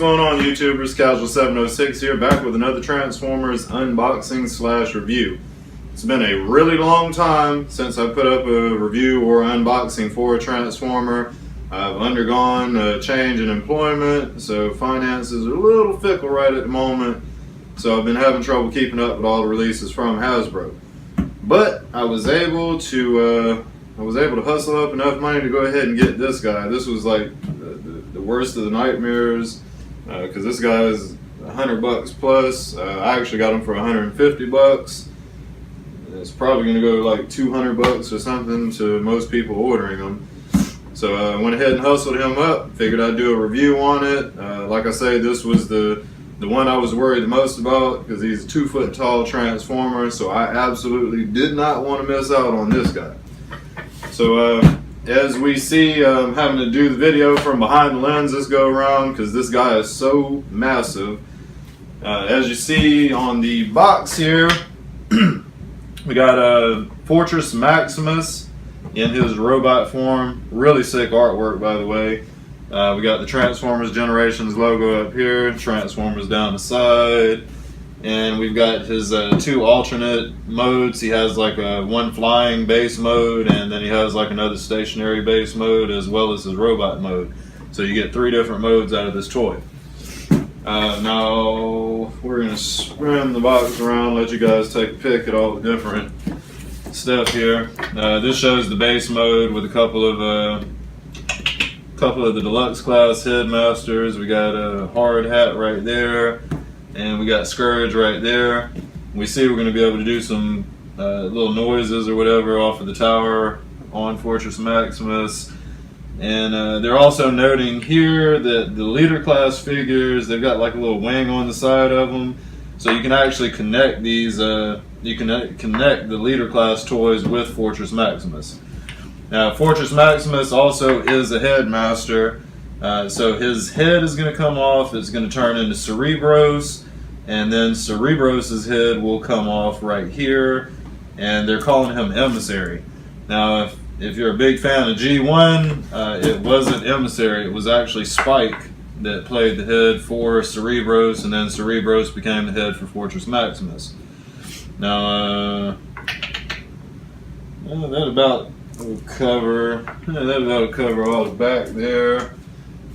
going on, YouTubers? Casual706 here, back with another Transformers unboxing / review. It's been a really long time since I put up a review or unboxing for a Transformer. I've undergone a change in employment, so finances are a little fickle right at the moment. So I've been having trouble keeping up with all the releases from Hasbro. But I was able to hustle up enough money to go ahead and get this guy. This was like the worst of the nightmares, because this guy is $100 plus. I actually got him for $150. It's probably going to go like $200 or something to most people ordering them. So I went ahead and hustled him up. Figured I'd do a review on it. Like I say, this was the one I was worried the most about because he's a 2-foot tall Transformer. So I absolutely did not want to miss out on this guy. So as we see, I'm having to do the video from behind the lens this go around because this guy is so massive. As you see on the box here, we got Fortress Maximus in his robot form. Really sick artwork, by the way. We got the Transformers Generations logo up here, Transformers down the side, and we've got his 2 alternate modes. He has like one flying base mode, and then he has like another stationary base mode, as well as his robot mode. So you get 3 different modes out of this toy. Now we're going to spin the box around, let you guys take a pick at all the different stuff here. This shows the base mode with a couple of the deluxe class Headmasters. We got a hard hat right there, and we got Scourge right there. We see we're going to be able to do some little noises or whatever off of the tower on Fortress Maximus. And they're also noting here that the leader class figures, they've got like a little wing on the side of them, so you can actually connect these. You can connect the leader class toys with Fortress Maximus. Now, Fortress Maximus also is a Headmaster, so his head is going to come off. It's going to turn into Cerebros, and then Cerebros' head will come off right here, and they're calling him Emissary. Now, if you're a big fan of G1, it wasn't Emissary, it was actually Spike that played the head for Cerebros, and then Cerebros became the head for Fortress Maximus. Now, that about will cover all the back there.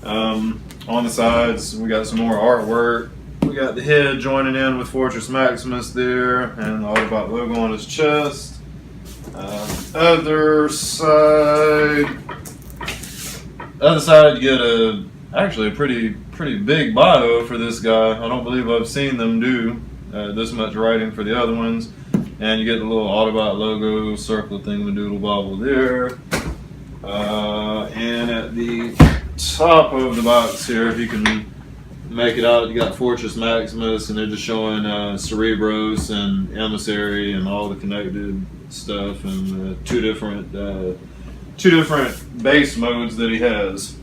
On the sides, we got some more artwork. We got the head joining in with Fortress Maximus there, and the Autobot logo on his chest. Other side, you get actually a pretty big bio for this guy. I don't believe I've seen them do this much writing for the other ones. And you get the little Autobot logo, circle thingamadoodle bobble there. And at the top of the box here, if you can make it out, you got Fortress Maximus, and they're just showing Cerebros and Emissary and all the connected stuff, and two different base modes that he has.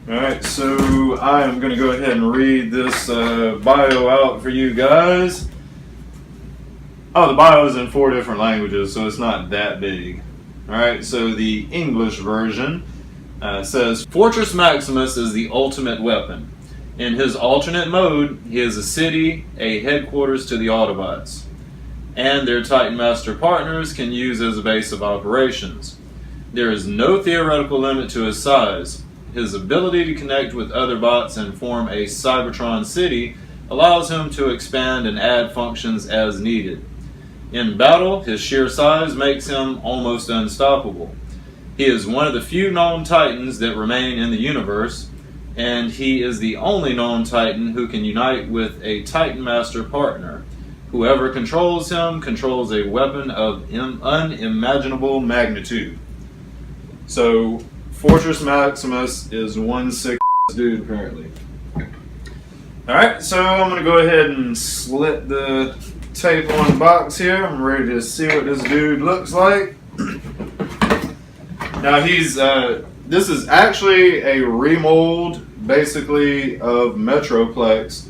Alright, so I am going to go ahead and read this bio out for you guys. Oh, the bio is in 4 different languages, so it's not that big. Alright, so the English version says, Fortress Maximus is the ultimate weapon. In his alternate mode, he is a city, a headquarters to the Autobots, and their Titan Master partners can use as a base of operations. There is no theoretical limit to his size. His ability to connect with other bots and form a cybertron city allows him to expand and add functions as needed. In battle, his sheer size makes him almost unstoppable. He is one of the few known Titans that remain in the universe, and he is the only known Titan who can unite with a Titan Master partner. Whoever controls him controls a weapon of unimaginable magnitude. So, Fortress Maximus is one sick dude, apparently. Alright, so I'm going to go ahead and slit the tape on the box here. I'm ready to see what this dude looks like. Now this is actually a remold, basically, of Metroplex,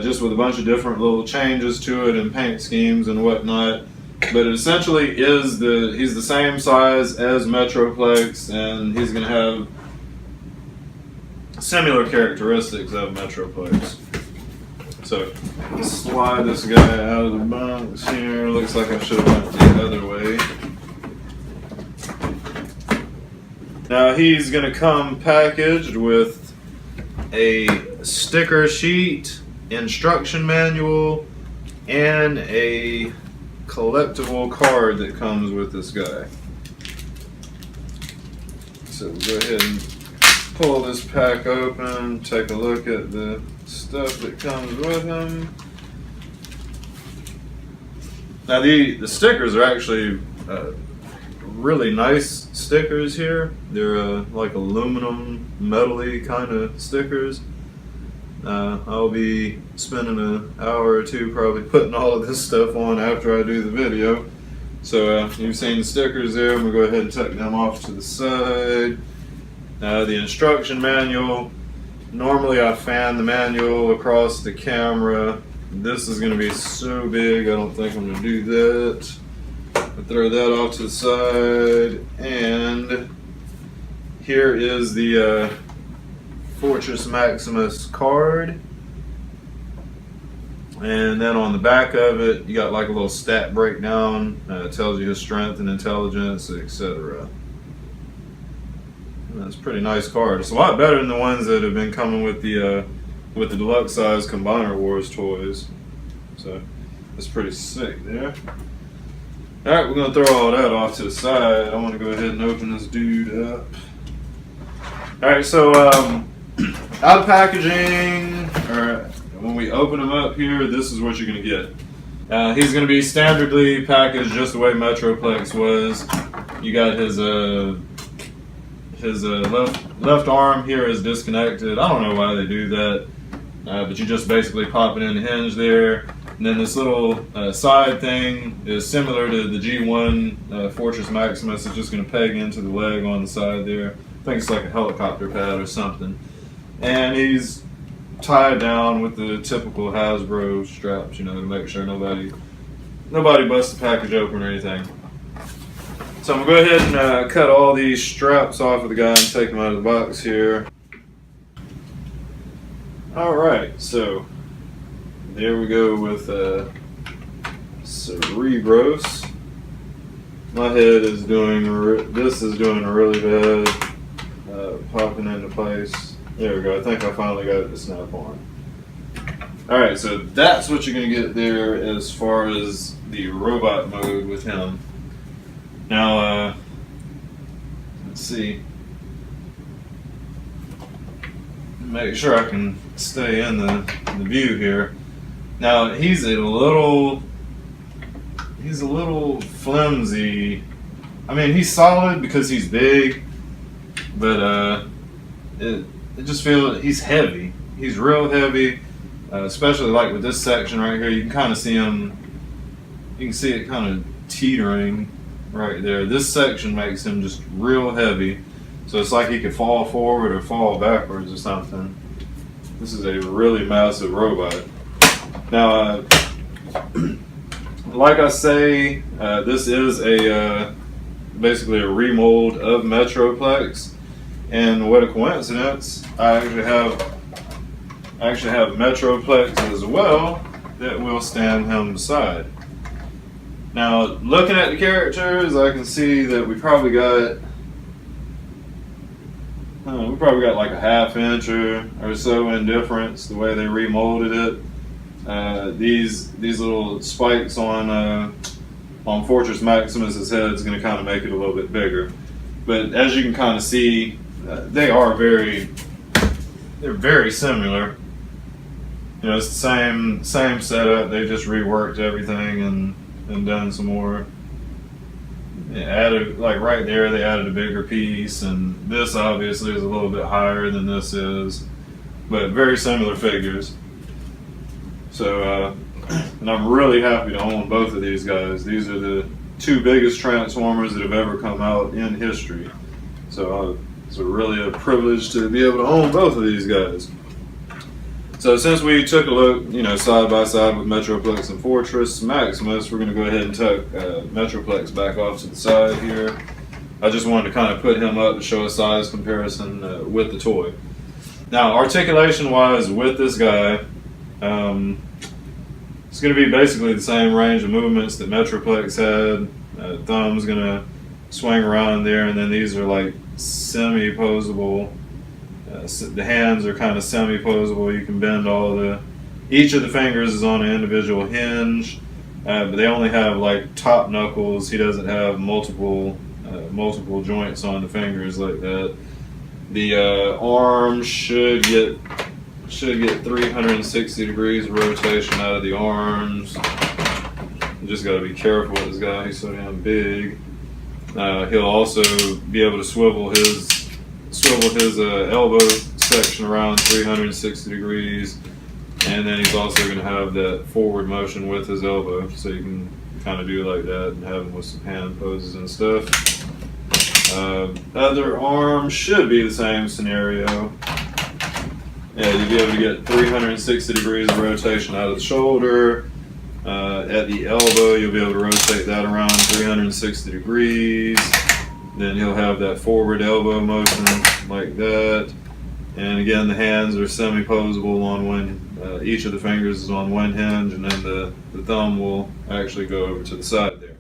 just with a bunch of different little changes to it and paint schemes and whatnot. But it essentially is he's the same size as Metroplex, and he's going to have similar characteristics of Metroplex. So slide this guy out of the box here. Looks like I should have went the other way. Now he's going to come packaged with a sticker sheet, instruction manual, and a collectible card that comes with this guy. So we'll go ahead and pull this pack open, take a look at the stuff that comes with him. Now the stickers are actually really nice stickers here. They're like aluminum, metal-y kind of stickers. I'll be spending an hour or two probably putting all of this stuff on after I do the video. So you've seen the stickers there. I'm going to go ahead and tuck them off to the side. The instruction manual. Normally I fan the manual across the camera. This is going to be so big I don't think I'm going to do that. I'll throw that off to the side. And here is the Fortress Maximus card. And then on the back of it, you got like a little stat breakdown. It tells you his strength and intelligence, etc. That's a pretty nice card. It's a lot better than the ones that have been coming with the deluxe size Combiner Wars toys. So that's pretty sick there. All right, we're gonna throw all that off to the side. I want to go ahead and open this dude up. All right, so out of packaging, or when we open him up here, this is what you're gonna get. He's gonna be standardly packaged just the way Metroplex was. You got his left arm here is disconnected. I don't know why they do that, but you just basically pop it in the hinge there. And then this little side thing is similar to the G1 Fortress Maximus. It's just going to peg into the leg on the side there. I think it's like a helicopter pad or something. And he's tied down with the typical Hasbro straps, you know, to make sure nobody busts the package open or anything. So I'm going to go ahead and cut all these straps off of the guy and take them out of the box here. Alright, so there we go with Cerebros. My head is doing, this is doing really bad, popping into place. There we go, I think I finally got it to snap on. Alright, so that's what you're going to get there as far as the robot mode with him. Now, let's see. Make sure I can stay in the view here. Now he's a little flimsy. I mean, he's solid because he's big, but it just feels he's heavy. He's real heavy, especially like with this section right here. You can kind of see him. You can see it kind of teetering right there. This section makes him just real heavy, so it's like he could fall forward or fall backwards or something. This is a really massive robot. Now, like I say, this is basically a remold of Metroplex, and what a coincidence! I actually have Metroplex as well that will stand him beside. Now, looking at the characters, I can see that we probably got like a ½ inch or so in difference the way they remolded it. These little spikes on Fortress Maximus's head is going to kind of make it a little bit bigger. But as you can kind of see, they're very similar. You know, it's the same setup. They just reworked everything and done some more. They added, like right there, they added a bigger piece, and this obviously is a little bit higher than this is, but very similar figures. So, and I'm really happy to own both of these guys. These are the two biggest Transformers that have ever come out in history. So it's really a privilege to be able to own both of these guys. So since we took a look, you know, side by side with Metroplex and Fortress Maximus, we're going to go ahead and tuck Metroplex back off to the side here. I just wanted to kind of put him up to show a size comparison with the toy. Now, articulation wise with this guy, it's going to be basically the same range of movements that Metroplex had. Thumb's going to swing around there, and then these are like semi-posable. The hands are kind of semi-posable. You can bend each of the fingers is on an individual hinge, but they only have like top knuckles. He doesn't have multiple joints on the fingers like that. The arm should get 360 degrees of rotation out of the arms. You just got to be careful with this guy. He's so damn big. He'll also be able to swivel his elbow section around 360 degrees, and then he's also going to have that forward motion with his elbow, so you can kind of do it like that and have him with some hand poses and stuff. Other arm should be the same scenario. Yeah, you'll be able to get 360 degrees of rotation out of the shoulder. At the elbow, you'll be able to rotate that around 360 degrees. Then he'll have that forward elbow motion like that. And again, the hands are semi-posable on one. Each of the fingers is on one hinge, and then the thumb will actually go over to the side there.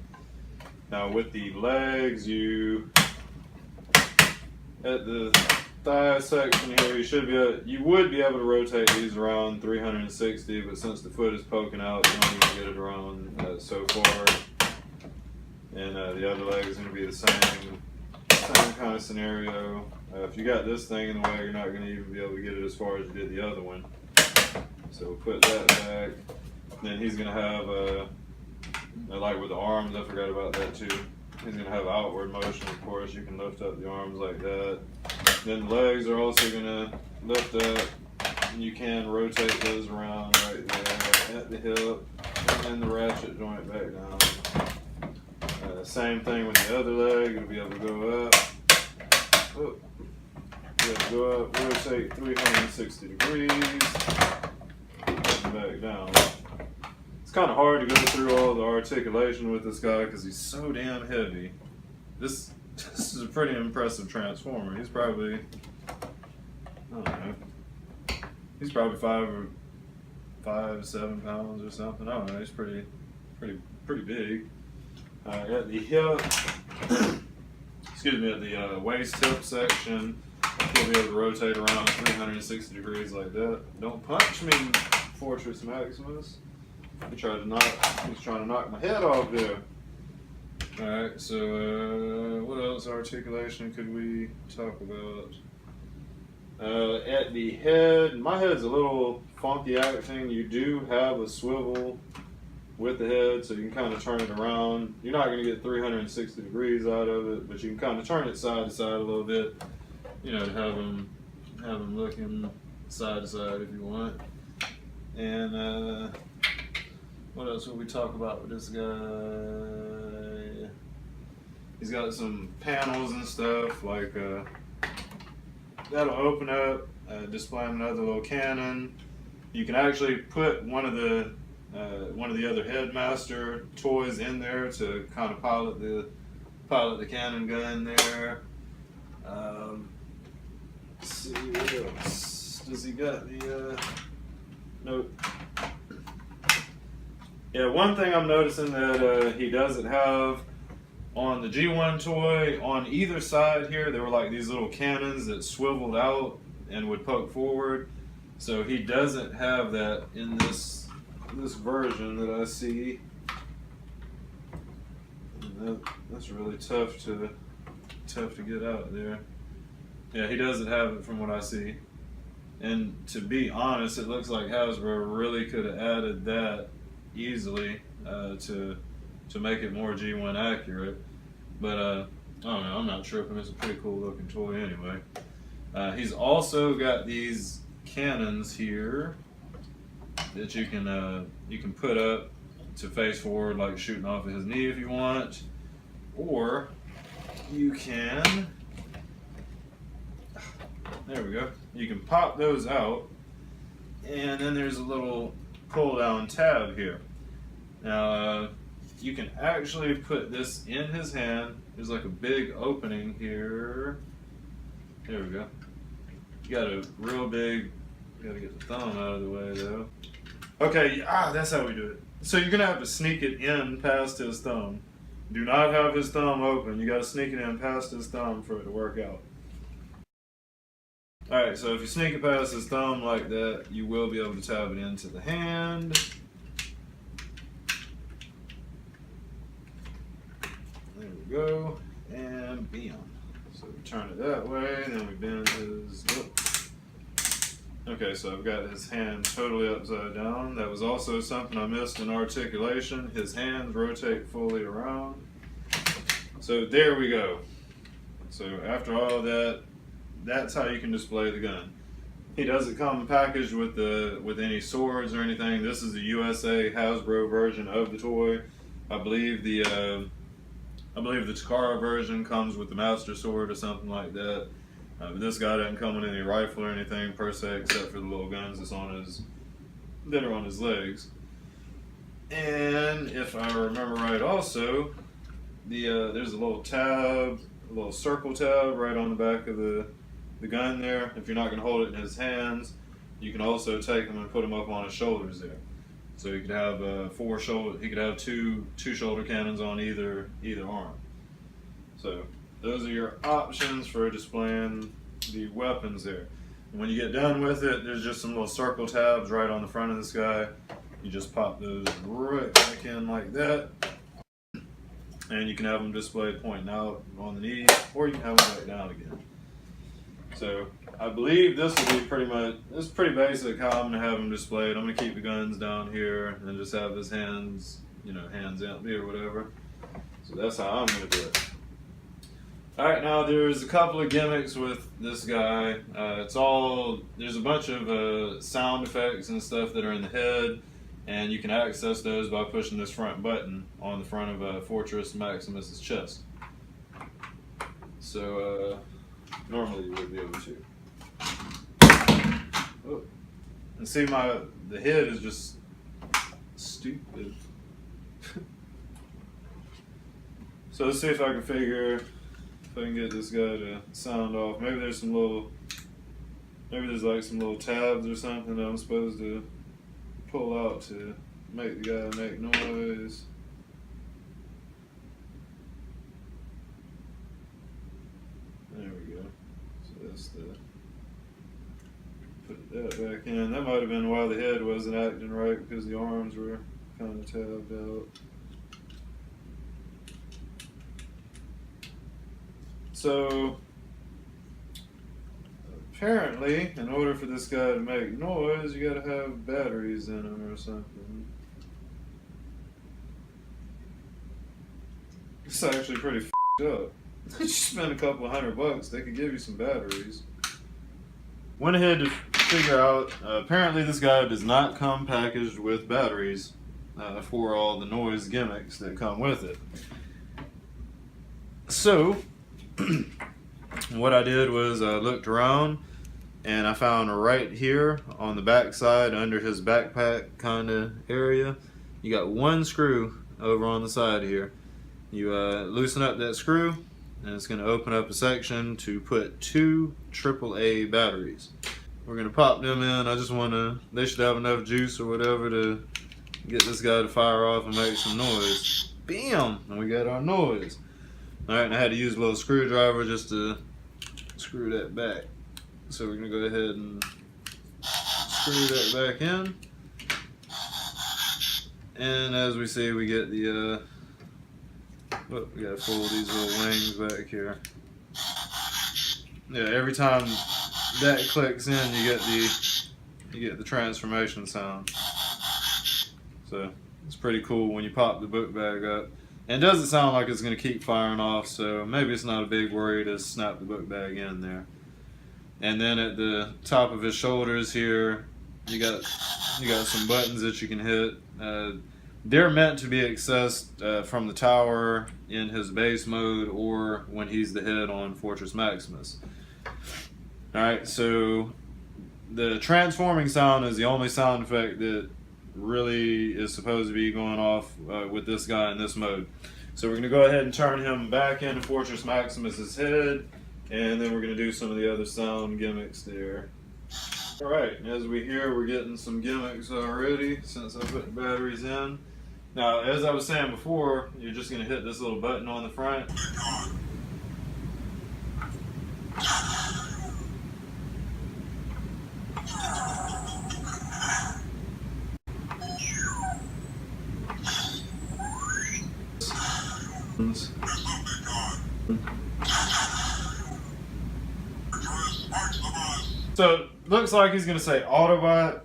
Now with the legs, at the thigh section here, you would be able to rotate these around 360, but since the foot is poking out, you don't even get it around so far. And the other leg is going to be the same kind of scenario. If you got this thing in the way, you're not going to even be able to get it as far as you did the other one. So we'll put that back. Then he's going to have, like with the arms, I forgot about that too. He's going to have outward motion, of course. You can lift up the arms like that. Then the legs are also going to lift up, and you can rotate those around right there at the hip, and then the ratchet joint back down. Same thing with the other leg. It'll be able to go up. Oh. Be able to go up, rotate 360 degrees, and back down. It's kind of hard to go through all the articulation with this guy because he's so damn heavy. This is a pretty impressive transformer. He's probably, I don't know, he's probably 5 to 7 pounds or something. I don't know. He's pretty big. At the hip, excuse me, at the waist hip section, he'll be able to rotate around 360 degrees like that. Don't punch me, Fortress Maximus. He's trying to knock my head off there. Alright, so what else articulation could we talk about? At the head, my head's a little funky acting. You do have a swivel with the head, so you can kind of turn it around. You're not going to get 360 degrees out of it, but you can kind of turn it side to side a little bit, you know, to have them looking side to side if you want. And what else will we talk about with this guy? He's got some panels and stuff, like that'll open up, displaying another little cannon. You can actually put one of the other Headmaster toys in there to kind of pilot the cannon gun there. Let's see what else. Does he got the nope. Yeah, one thing I'm noticing that he doesn't have on the G1 toy, on either side here, there were like these little cannons that swiveled out and would poke forward. So he doesn't have that in this version that I see. And that's really tough to get out there. Yeah, he doesn't have it from what I see. And to be honest, it looks like Hasbro really could have added that easily to make it more G1 accurate, but I don't know, I'm not tripping. It's a pretty cool looking toy anyway. He's also got these cannons here that you can put up to face forward, like shooting off of his knee if you want, or you can, there we go, you can pop those out, and then there's a little pull down tab here. Now you can actually put this in his hand. There's like a big opening here. There we go. You got a real big, gotta get the thumb out of the way though. Okay, that's how we do it. So you're gonna have to sneak it in past his thumb. Do not have his thumb open. You gotta sneak it in past his thumb for it to work out. Alright, so if you sneak it past his thumb like that, you will be able to tab it into the hand. There we go. And bam. So we turn it that way, then we bend his. Okay, so I've got his hand totally upside down. That was also something I missed in articulation. His hands rotate fully around. So there we go. So after all that, that's how you can display the gun. He doesn't come packaged with any swords or anything. This is the USA Hasbro version of the toy. I believe the Takara version comes with the Master Sword or something like that. But this guy doesn't come with any rifle or anything per se, except for the little guns that are on his legs. And if I remember right, also there's a little tab, a little circle tab right on the back of the gun there. If you're not going to hold it in his hands, you can also take him and put him up on his shoulders there. So he could have he could have two shoulder cannons on either arm. So those are your options for displaying the weapons there. And when you get done with it, there's just some little circle tabs right on the front of this guy. You just pop those right back in like that. And you can have them displayed pointing out on the knee, or you can have them back down again. So I believe this will be it's pretty basic how I'm going to have them displayed. I'm going to keep the guns down here and just have his hands, hands empty or whatever. So that's how I'm going to do it. Alright, now there's a couple of gimmicks with this guy. There's a bunch of sound effects and stuff that are in the head, and you can access those by pushing this front button on the front of Fortress Maximus's chest. So, normally you would be able to. Oh. And see, the head is just stupid. So let's see if I can get this guy to sound off. Maybe there's like some little tabs or something that I'm supposed to pull out to make the guy make noise. There we go. So that's put that back in. That might have been why the head wasn't acting right, because the arms were kind of tabbed out. So apparently, in order for this guy to make noise, you gotta have batteries in him or something. It's actually pretty f***ed up. You spend a couple $100, they could give you some batteries. Went ahead to figure out, apparently this guy does not come packaged with batteries for all the noise gimmicks that come with it. So, what I did was I looked around and I found right here on the back side under his backpack kind of area, you got one screw over on the side here. You loosen up that screw and it's going to open up a section to put 2 AAA batteries. We're going to pop them in. They should have enough juice or whatever to get this guy to fire off and make some noise. Bam! And we got our noise. Alright, and I had to use a little screwdriver just to screw that back. So we're going to go ahead and screw that back in. And as we see, we get the, we got to fold these little wings back here. Yeah, every time that clicks in, you get the transformation sound. So it's pretty cool when you pop the book bag up. And it doesn't sound like it's going to keep firing off, so maybe it's not a big worry to snap the book bag in there. And then at the top of his shoulders here, you got some buttons that you can hit. They're meant to be accessed from the tower in his base mode or when he's the head on Fortress Maximus. Alright, so the transforming sound is the only sound effect that really is supposed to be going off with this guy in this mode. So we're going to go ahead and turn him back into Fortress Maximus's head, And then we're going to do some of the other sound gimmicks there. Alright, as we hear, we're getting some gimmicks already since I put the batteries in. Now, as I was saying before, you're just going to hit this little button on the front. So, looks like he's going to say Autobot,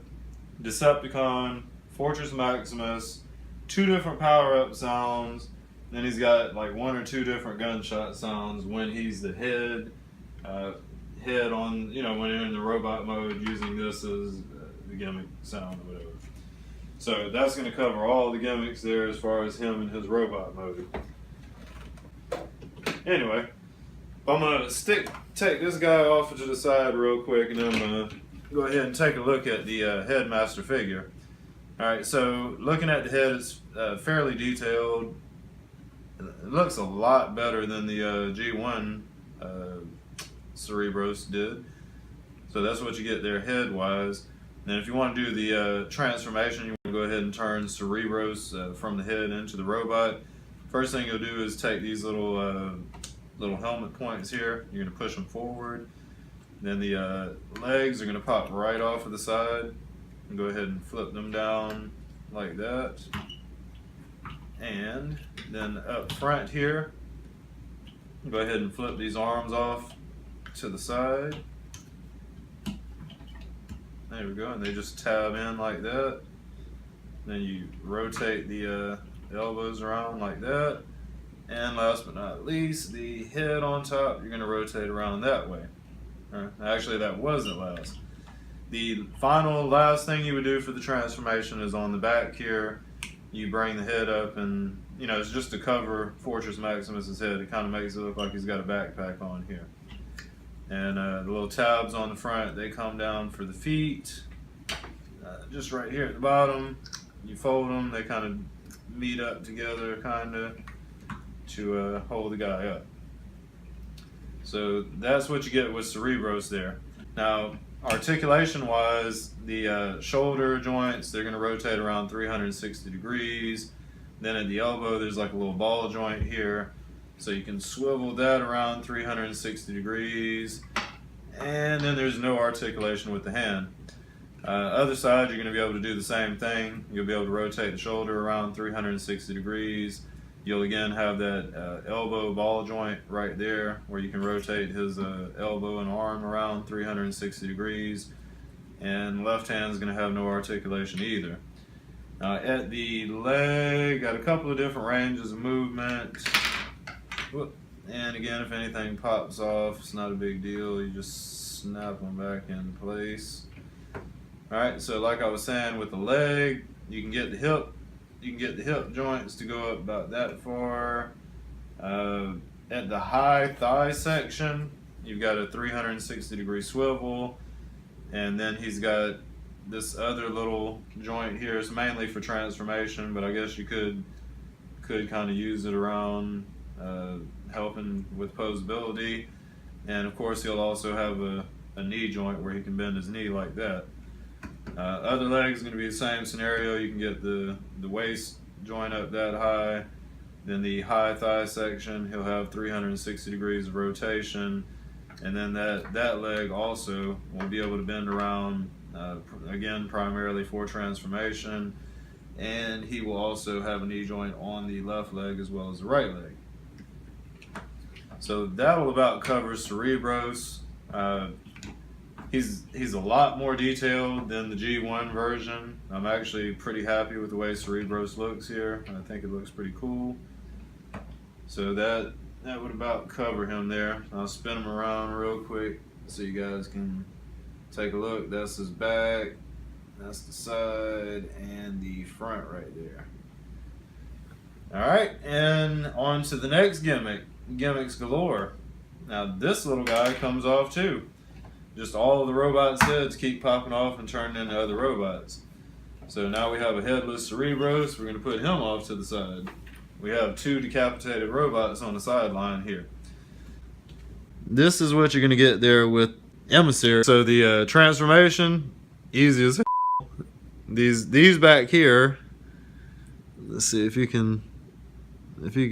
Decepticon, Fortress Maximus, 2 different power-up sounds, then he's got like 1 or 2 different gunshot sounds when he's the head on, you know, when you're in the robot mode using this as the gimmick sound or whatever. So that's going to cover all the gimmicks there as far as him and his robot mode. Anyway, I'm going to take this guy off to the side real quick, and then I'm going to go ahead and take a look at the Headmaster figure. Alright, so looking at the head, it's fairly detailed. It looks a lot better than the G1 Cerebros did. So that's what you get there head-wise. And if you want to do the transformation, you want to go ahead and turn Cerebros from the head into the robot. First thing you'll do is take these little helmet points here. You're going to push them forward. Then the legs are going to pop right off of the side. And go ahead and flip them down like that. And then up front here, go ahead and flip these arms off to the side. There we go, and they just tab in like that. Then you rotate the elbows around like that. And last but not least, the head on top, you're going to rotate around that way. Right. Actually, that wasn't last. The final last thing you would do for the transformation is on the back here. You bring the head up, and you know, it's just to cover Fortress Maximus's head. It kind of makes it look like he's got a backpack on here. And the little tabs on the front, they come down for the feet. Just right here at the bottom, you fold them. They kind of meet up together, kind of, to hold the guy up. So that's what you get with Cerebros there. Now, articulation wise, the shoulder joints, they're going to rotate around 360 degrees. Then at the elbow, there's like a little ball joint here. So you can swivel that around 360 degrees. And then there's no articulation with the hand. Other side, you're going to be able to do the same thing. You'll be able to rotate the shoulder around 360 degrees. You'll again have that elbow ball joint right there where you can rotate his elbow and arm around 360 degrees. And left hand is going to have no articulation either. At the leg, got a couple of different ranges of movement. And again, if anything pops off, it's not a big deal. You just snap them back in place. Alright, so like I was saying with the leg, you can get the hip joints to go up about that far. At the high thigh section, you've got a 360 degree swivel, and then he's got this other little joint here. It's mainly for transformation, but I guess you could kind of use it around helping with posability. And of course, he'll also have a knee joint where he can bend his knee like that. Other leg is going to be the same scenario. You can get the waist joint up that high. Then the high thigh section, he'll have 360 degrees of rotation. And then that leg also will be able to bend around, again, primarily for transformation. And he will also have a knee joint on the left leg as well as the right leg. So that will about cover Cerebros. He's a lot more detailed than the G1 version. I'm actually pretty happy with the way Cerebros looks here. I think it looks pretty cool. So that would about cover him there. I'll spin him around real quick so you guys can take a look. That's his back, that's the side, and the front right there. Alright, and on to the next gimmick, Gimmicks galore. Now this little guy comes off too. Just all of the robots' heads keep popping off and turning into other robots. So now we have a headless Cerebros. We're going to put him off to the side. We have 2 decapitated robots on the sideline here. this is what you're gonna get there with Emissary. So the transformation, easy as hell. These back here, let's see if you can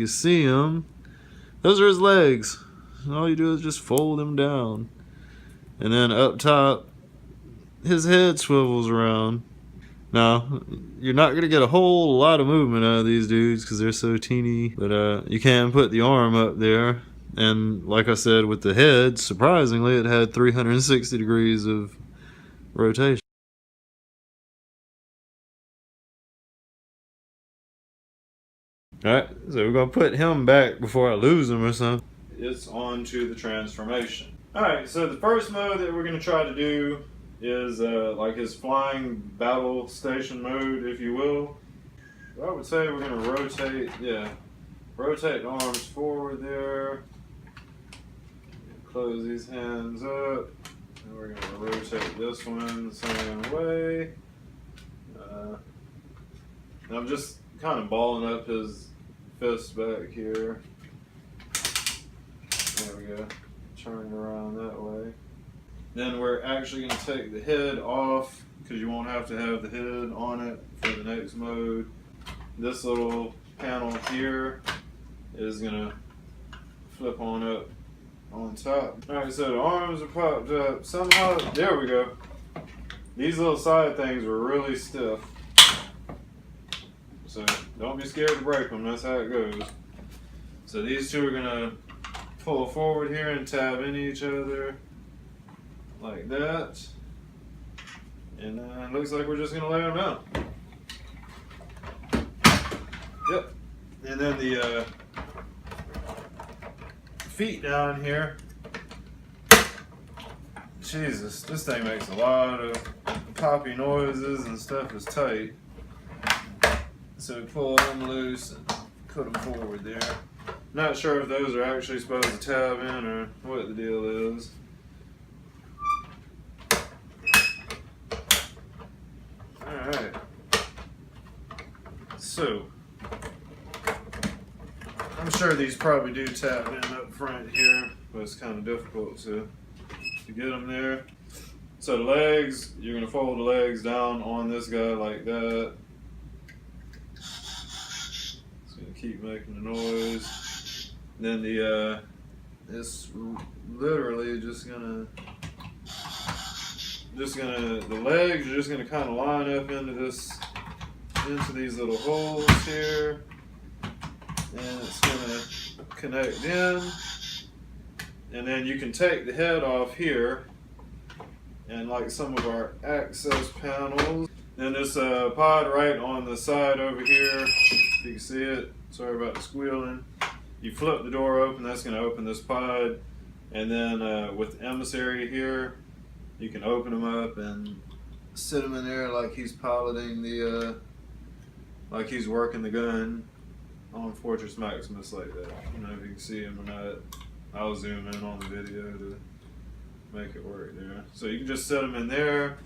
see them. Those are his legs. All you do is just fold them down, and then up top, his head swivels around. Now, you're not going to get a whole lot of movement out of these dudes because they're so teeny, but you can put the arm up there. And like I said, with the head, surprisingly, it had 360 degrees of rotation. Alright, so we're going to put him back before I lose him or something. It's on to the transformation. Alright, so the first mode that we're going to try to do is like his flying battle station mode, if you will. I would say we're going to rotate the arms forward there. Close these hands up. And we're going to rotate this one the same way. I'm just kind of balling up his fist back here. There we go. Turn it around that way. Then we're actually going to take the head off because you won't have to have the head on it for the next mode. This little panel here is going to flip on up on top. Alright, so the arms are popped up. Somehow, there we go. These little side things were really stiff. So don't be scared to break them, that's how it goes. So these two are going to pull forward here and tab into each other. Like that. And then it looks like we're just going to lay them out. Yep. And then the feet down here. Jesus, this thing makes a lot of poppy noises and stuff is tight. So pull them loose and put them forward there. Not sure if those are actually supposed to tab in or what the deal is. Alright. So, I'm sure these probably do tab in up front here, but it's kind of difficult to get them there. So the legs, you're going to fold the legs down on this guy like that. It's going to keep making the noise. Then it's literally the legs are just gonna kind of line up into these little holes here, and it's gonna connect in, and then you can take the head off here, and like some of our access panels. Then this pod right on the side over here, if you can see it, sorry about the squealing. You flip the door open, that's going to open this pod, and then with Emissary here, you can open him up and sit him in there like he's piloting like he's working the gun on Fortress Maximus like that. I don't know if you can see him or not. I'll zoom in on the video to make it work there. So you can just set him in there,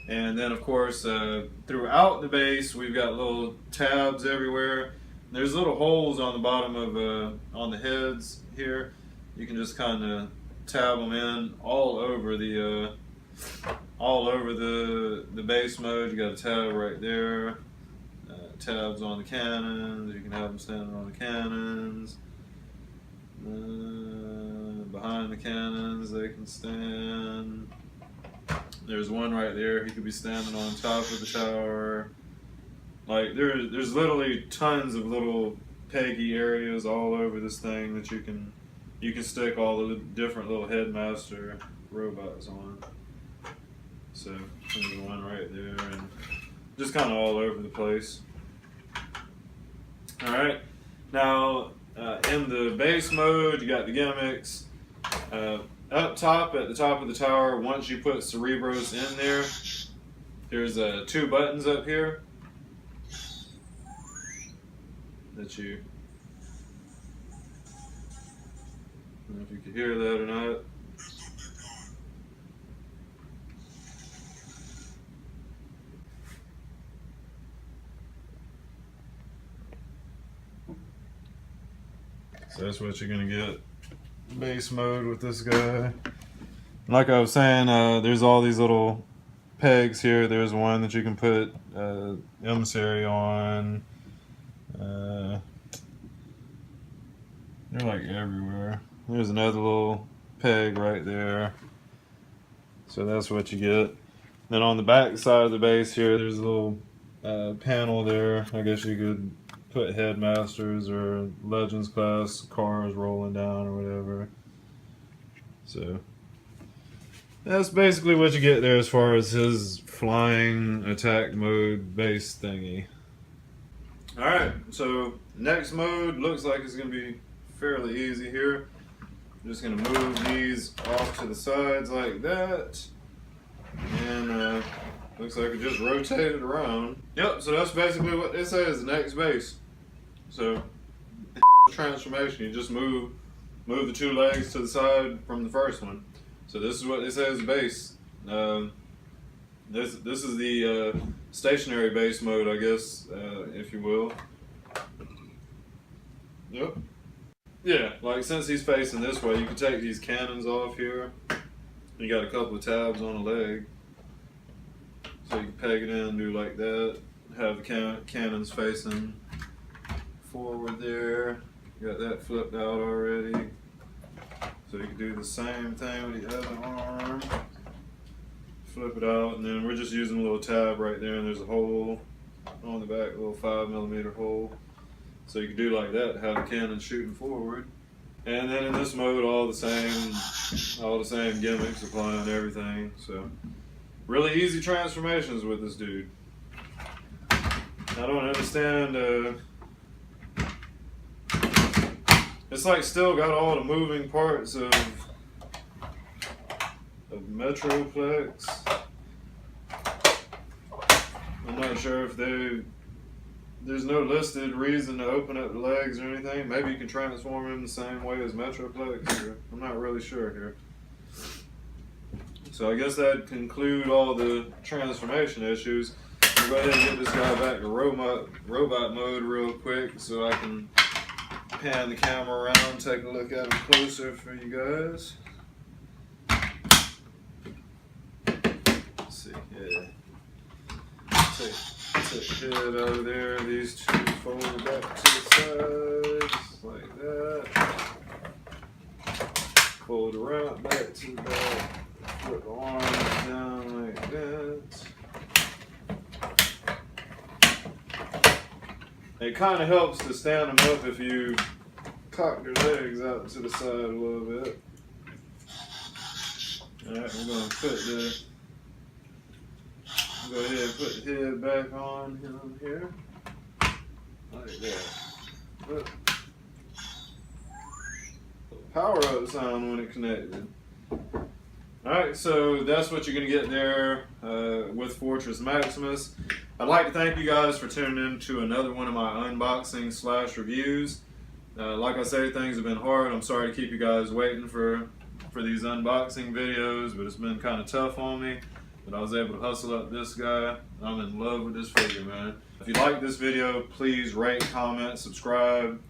and then of course throughout the base we've got little tabs everywhere. There's little holes on the bottom of on the heads here. You can just kind of tab them in all over the base mode. You got a tab right there. Tabs on the cannons. You can have them standing on the cannons. Behind the cannons, they can stand. There's one right there. He could be standing on top of the tower. Like there's literally tons of little peggy areas all over this thing that you can stick all the different little Headmaster robots on. So there's one right there, and just kind of all over the place. All right, now in the base mode, you got the gimmicks. Up top at the top of the tower, once you put Cerebros in there, there's two buttons up here that you, I don't know if you can hear that or not. So that's what you're going to get base mode with this guy. Like I was saying, there's all these little pegs here. There's one that you can put emissary on. They're like everywhere. There's another little peg right there. So that's what you get. Then on the back side of the base here, there's a little panel there. I guess you could put Headmasters or Legends class cars rolling down or whatever. So that's basically what you get there as far as his flying attack mode base thingy. Alright, so next mode looks like it's going to be fairly easy here. I'm just going to move these off to the sides like that. And looks like it just rotated around. Yep, so that's basically what they say is the next base. So, transformation, you just move the two legs to the side from the first one. So this is what they say is the base. This is the stationary base mode, I guess, if you will. Yep. Yeah, like since he's facing this way, you can take these cannons off here. You got a couple of tabs on the leg. So you can peg it in and do like that. Have the cannons facing forward there. You got that flipped out already. So you can do the same thing with the other arm. Flip it out, and then we're just using a little tab right there, and there's a hole on the back, a little 5mm hole. So you can do like that, have the cannon shooting forward. And then in this mode, all the same gimmicks apply and everything. So really easy transformations with this dude. I don't understand. It's like still got all the moving parts of Metroplex. I'm not sure if there's no listed reason to open up the legs or anything. Maybe you can transform him the same way as Metroplex. I'm not really sure here. So I guess that'd conclude all the transformation issues. I'll go ahead and get this guy back to robot mode real quick so I can pan the camera around, take a look at him closer for you guys. Let's see, yeah. Take the head out of there. These two fold back to the sides, like that. Fold around, back to the back. Put the arms down like that. It kind of helps to stand them up if you cock your legs out to the side a little bit. Alright, we're going to go ahead and put the head back on him here. Like that. Look. Power up sound when it connected. Alright, so that's what you're going to get there with Fortress Maximus. I'd like to thank you guys for tuning in to another one of my unboxing / reviews. Like I say, things have been hard. I'm sorry to keep you guys waiting for these unboxing videos, but it's been kind of tough on me. But I was able to hustle up this guy. I'm in love with this figure, man. If you like this video, please rate, comment, subscribe.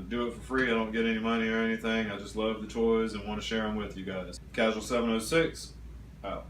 Do it for free. I don't get any money or anything. I just love the toys and want to share them with you guys. Casual 706, out.